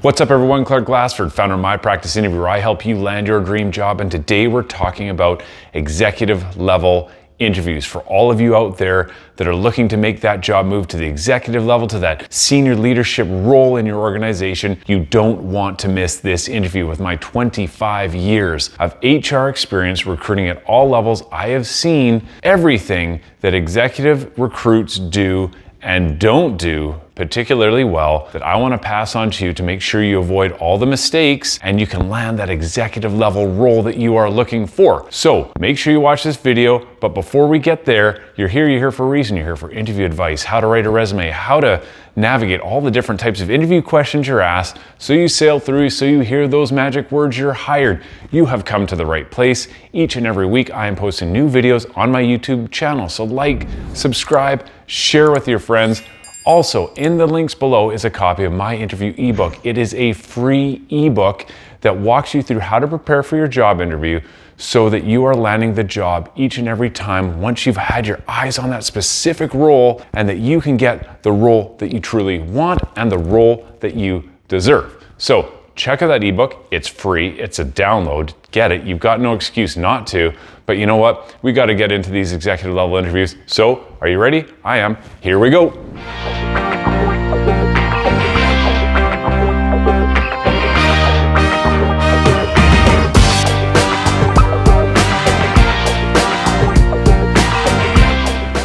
What's up everyone, Clark Glassford, founder of My Practice Interview, where I help you land your dream job. And today we're talking about executive level interviews. For all of you out there that are looking to make that job move to the executive level, to that senior leadership role in your organization, you don't want to miss this interview. With my 25 years of HR experience recruiting at all levels, I have seen everything that executive recruits do and don't do particularly well that I want to pass on to you to make sure you avoid all the mistakes and you can land that executive level role that you are looking for. So make sure you watch this video, but before we get there, you're here for a reason. You're here for interview advice, how to write a resume, how to navigate all the different types of interview questions you're asked, so you sail through, so you hear those magic words, you're hired. You have come to the right place. Each and every week I am posting new videos on my YouTube channel. So like, subscribe, share with your friends. Also, in the links below is a copy of my interview ebook. It is a free ebook that walks you through how to prepare for your job interview so that you are landing the job each and every time once you've had your eyes on that specific role, and that you can get the role that you truly want and the role that you deserve. So check out that ebook. It's free. It's a download. Get it. You've got no excuse not to. But you know what? We got to get into these executive level interviews. So are you ready? I am. Here we go.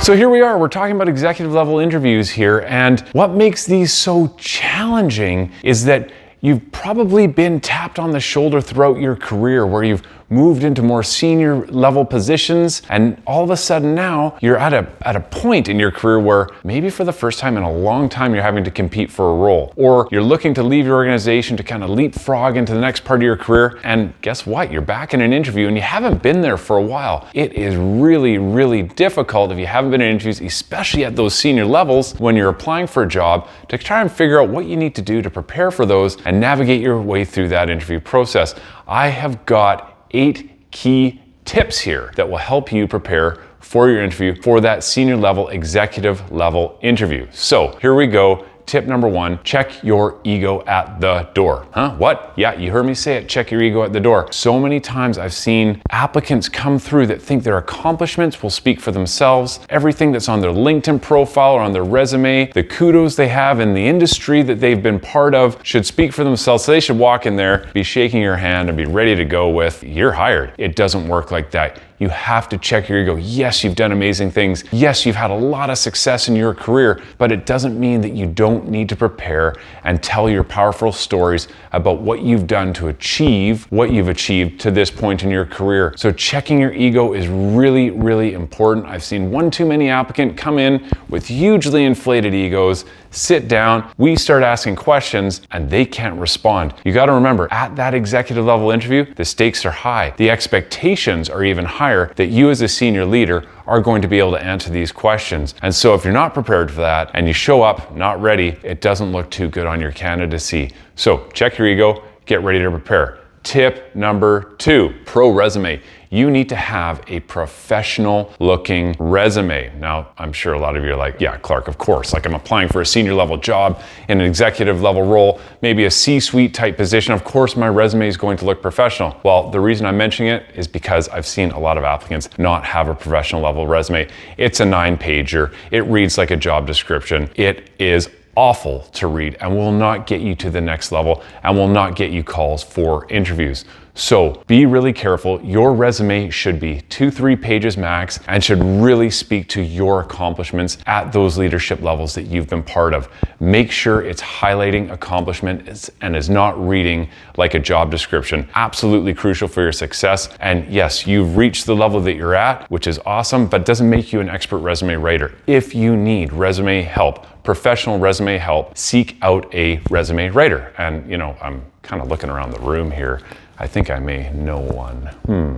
So here we are, we're talking about executive level interviews here, and what makes these so challenging is that you've probably been tapped on the shoulder throughout your career where you've moved into more senior level positions, and all of a sudden now you're at a point in your career where maybe for the first time in a long time you're having to compete for a role, or you're looking to leave your organization to kind of leapfrog into the next part of your career, and guess what? You're back in an interview and you haven't been there for a while. It is really difficult if you haven't been in interviews, especially at those senior levels when you're applying for a job, to try and figure out what you need to do to prepare for those and navigate your way through that interview process. I have got 8 key tips here that will help you prepare for your interview, for that senior level, executive level interview. So here we go. Tip number 1, check your ego at the door. Huh? What? Yeah, you heard me say it, check your ego at the door. So many times I've seen applicants come through that think their accomplishments will speak for themselves. Everything that's on their LinkedIn profile or on their resume, the kudos they have in the industry that they've been part of should speak for themselves. So they should walk in there, be shaking your hand and be ready to go with, you're hired. It doesn't work like that. You have to check your ego. Yes, you've done amazing things. Yes, you've had a lot of success in your career, but it doesn't mean that you don't need to prepare and tell your powerful stories about what you've done to achieve what you've achieved to this point in your career. So checking your ego is really important. I've seen one too many applicant come in with hugely inflated egos, sit down, we start asking questions, and they can't respond. You got to remember, at that executive level interview, the stakes are high. The expectations are even higher that you as a senior leader are going to be able to answer these questions. And so if you're not prepared for that and you show up not ready, it doesn't look too good on your candidacy. So check your ego, get ready to prepare. Tip number 2, pro resume. You need to have a professional looking resume. Now, I'm sure a lot of you are like, yeah, Clark, of course. Like, I'm applying for a senior level job in an executive level role, maybe a C-suite type position. Of course, my resume is going to look professional. Well, the reason I'm mentioning it is because I've seen a lot of applicants not have a professional level resume. It's a 9-pager. It reads like a job description. It is awful to read and will not get you to the next level and will not get you calls for interviews. So be really careful. Your resume should be 2-3 pages max and should really speak to your accomplishments at those leadership levels that you've been part of. Make sure it's highlighting accomplishments and is not reading like a job description. Absolutely crucial for your success. And yes, you've reached the level that you're at, which is awesome, but doesn't make you an expert resume writer. If you need resume help, professional resume help, seek out a resume writer. And you know, I'm kind of looking around the room here. I think I may know one.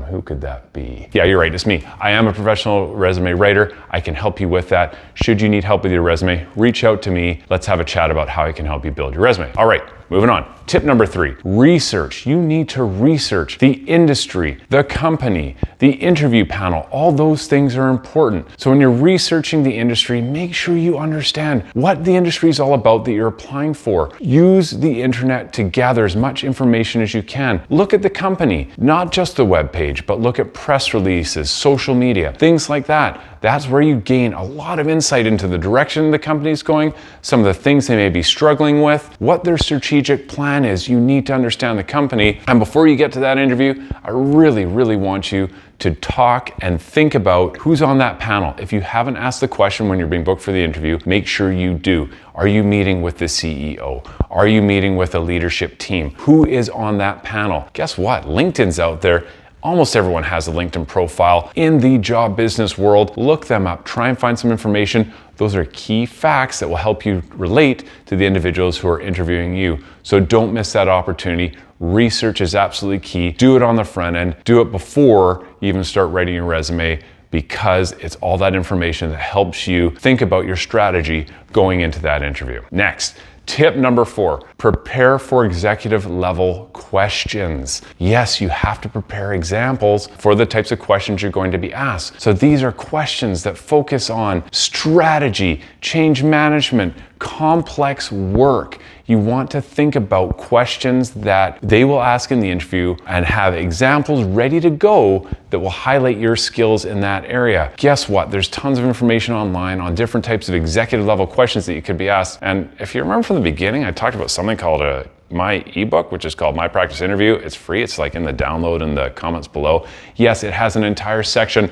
Who could that be? Yeah, you're right, it's me. I am a professional resume writer. I can help you with that. Should you need help with your resume, reach out to me. Let's have a chat about how I can help you build your resume. All right, moving on. Tip number 3, research. You need to research the industry, the company, the interview panel. All those things are important. So when you're researching the industry, make sure you understand what the industry is all about that you're applying for. Use the internet to gather as much information as you can. Look at the company, not just the web page, but look at press releases, social media, things like that. That's where you gain a lot of insight into the direction the company's going, some of the things they may be struggling with, what their strategic plan is. You need to understand the company. And before you get to that interview, I really, really want you to talk and think about who's on that panel. If you haven't asked the question when you're being booked for the interview, make sure you do. Are you meeting with the CEO? Are you meeting with a leadership team? Who is on that panel? Guess what? LinkedIn's out there. Almost everyone has a LinkedIn profile in the job business world. Look them up, try and find some information. Those are key facts that will help you relate to the individuals who are interviewing you. So don't miss that opportunity. Research is absolutely key. Do it on the front end. Do it before you even start writing your resume, because it's all that information that helps you think about your strategy going into that interview. Next, tip number 4, prepare for executive level questions. Yes, you have to prepare examples for the types of questions you're going to be asked. So these are questions that focus on strategy, change management, complex work. You want to think about questions that they will ask in the interview and have examples ready to go that will highlight your skills in that area. Guess what? There's tons of information online on different types of executive level questions that you could be asked. And if you remember from the beginning, I talked about something called my eBook, which is called My Practice Interview. It's free. It's like in the download in the comments below. Yes, it has an entire section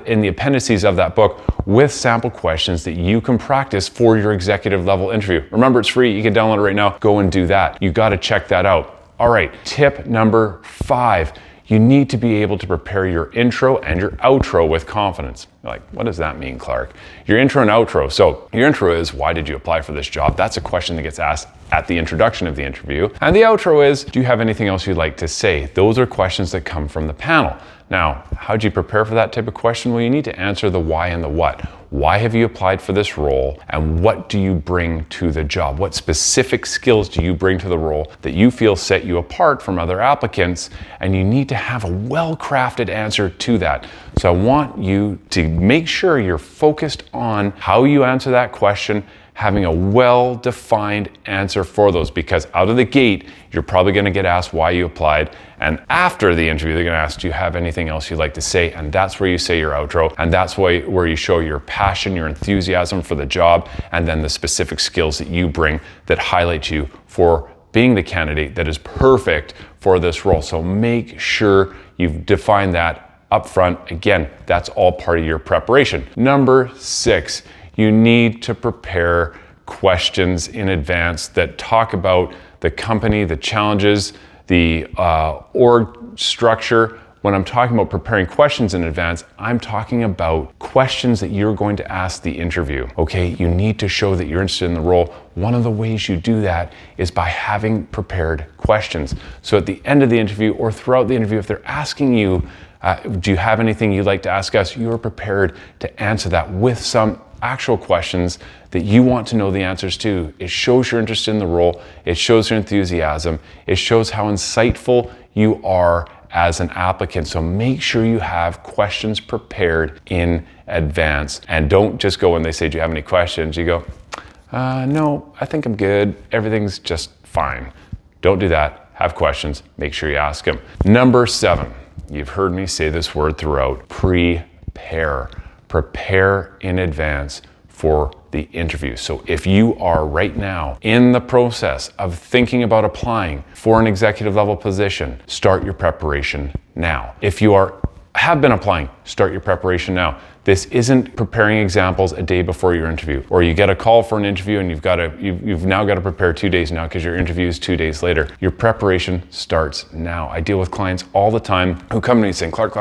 in the appendices of that book with sample questions that you can practice for your executive level interview. Remember, it's free. You can download it right now. Go and do that. You got to check that out. All right, tip number 5. You need to be able to prepare your intro and your outro with confidence. You're like, what does that mean, Clark? Your intro and outro. So your intro is, why did you apply for this job? That's a question that gets asked at the introduction of the interview. And the outro is, do you have anything else you'd like to say? Those are questions that come from the panel. Now, how do you prepare for that type of question? Well, you need to answer the why and the what. Why have you applied for this role, and what do you bring to the job? What specific skills do you bring to the role that you feel set you apart from other applicants? And you need to have a well-crafted answer to that. So I want you to make sure you're focused on how you answer that question, having a well-defined answer for those, because out of the gate, you're probably gonna get asked why you applied. And after the interview, they're gonna ask, do you have anything else you'd like to say? And that's where you say your outro. And that's where you show your passion, your enthusiasm for the job, and then the specific skills that you bring that highlight you for being the candidate that is perfect for this role. So make sure you've defined that up front. Again, that's all part of your preparation. Number 6, you need to prepare questions in advance that talk about the company, the challenges, the org structure. When I'm talking about preparing questions in advance, I'm talking about questions that you're going to ask the interview. Okay, you need to show that you're interested in the role. One of the ways you do that is by having prepared questions. So at the end of the interview or throughout the interview, if they're asking you, do you have anything you'd like to ask us? You're prepared to answer that with some actual questions that you want to know the answers to. It shows your interest in the role. It shows your enthusiasm. It shows how insightful you are as an applicant. So make sure you have questions prepared in advance, and don't just go when they say, do you have any questions? You go, no, I think I'm good. Everything's just fine. Don't do that. Have questions. Make sure you ask them. Number 7, you've heard me say this word throughout, prepare. Prepare in advance for the interview. So if you are right now in the process of thinking about applying for an executive level position, start your preparation now. If you have been applying, start your preparation now. This isn't preparing examples a day before your interview, or you get a call for an interview and you've now got to prepare 2 days now because your interview is 2 days later. Your preparation starts now. I deal with clients all the time who come to me saying, Clark,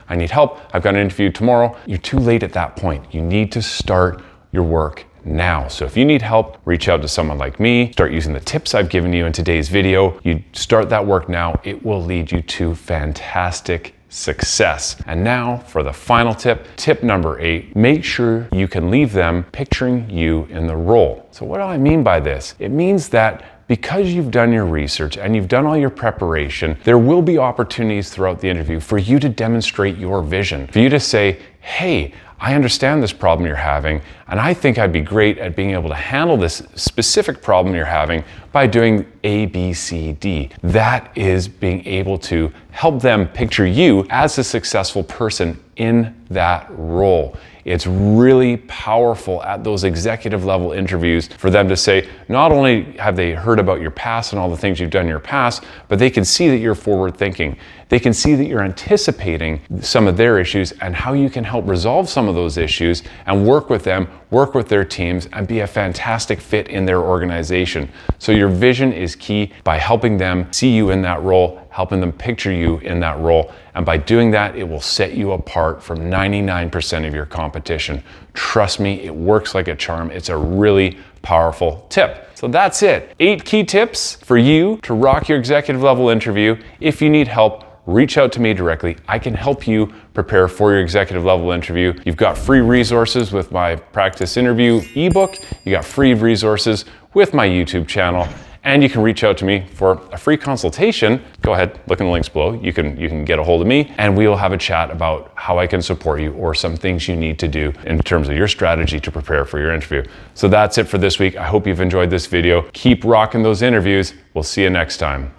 I need help. I've got an interview tomorrow. You're too late at that point. You need to start your work now. So if you need help, reach out to someone like me, start using the tips I've given you in today's video. You start that work now, it will lead you to fantastic success. And now for the final tip, tip number 8, make sure you can leave them picturing you in the role. So what do I mean by this? It means that because you've done your research and you've done all your preparation, there will be opportunities throughout the interview for you to demonstrate your vision, for you to say, hey, I understand this problem you're having, and I think I'd be great at being able to handle this specific problem you're having by doing A, B, C, D. That is being able to help them picture you as a successful person in that role. It's really powerful at those executive level interviews for them to say, not only have they heard about your past and all the things you've done in your past, but they can see that you're forward thinking. They can see that you're anticipating some of their issues and how you can help resolve some of those issues and work with them, work with their teams, and be a fantastic fit in their organization. So your vision is key by helping them see you in that role, helping them picture you in that role. And by doing that, it will set you apart from 99% of your competition. Trust me, it works like a charm. It's a really powerful tip. So that's it. 8 key tips for you to rock your executive level interview. If you need help, reach out to me directly. I can help you prepare for your executive level interview. You've got free resources with my practice interview ebook. You got free resources with my YouTube channel. And you can reach out to me for a free consultation. Go ahead, look in the links below. You can get a hold of me and we will have a chat about how I can support you or some things you need to do in terms of your strategy to prepare for your interview. So that's it for this week. I hope you've enjoyed this video. Keep rocking those interviews. We'll see you next time.